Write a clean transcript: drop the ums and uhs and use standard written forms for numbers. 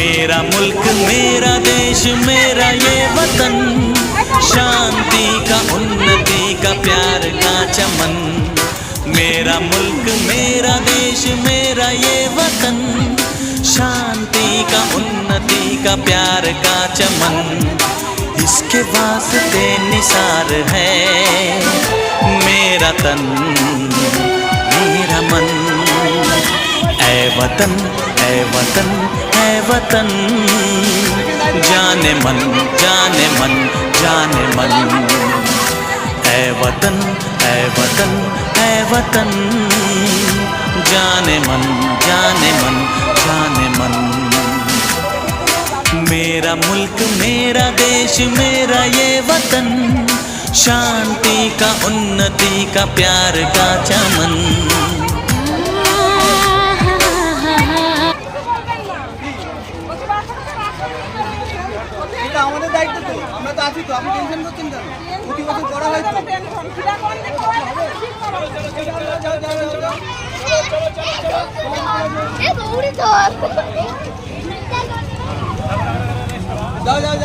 मेरा मुल्क मेरा देश मेरा ये वतन, शांति का उन्नति का प्यार का चमन। मेरा मुल्क मेरा देश मेरा ये वतन, शांति का उन्नति का प्यार का चमन। इसके वास्ते निसार है मेरा तन मेरा मन। ऐ वतन ऐ वतन ऐ वतन, जाने मन जाने मन जाने मन। ऐ वतन ऐ वतन ऐ वतन, जाने मन जाने मन जाने मन। मेरा मुल्क मेरा देश मेरा ये वतन, शांति का उन्नति का प्यार का चमन। আমাদের দায়িত্ব তো, আমরা তো আছি তো, আপনি টেনশন করছেন কেন? প্রতি বছর করা হয় তো। যাও যাও যাও।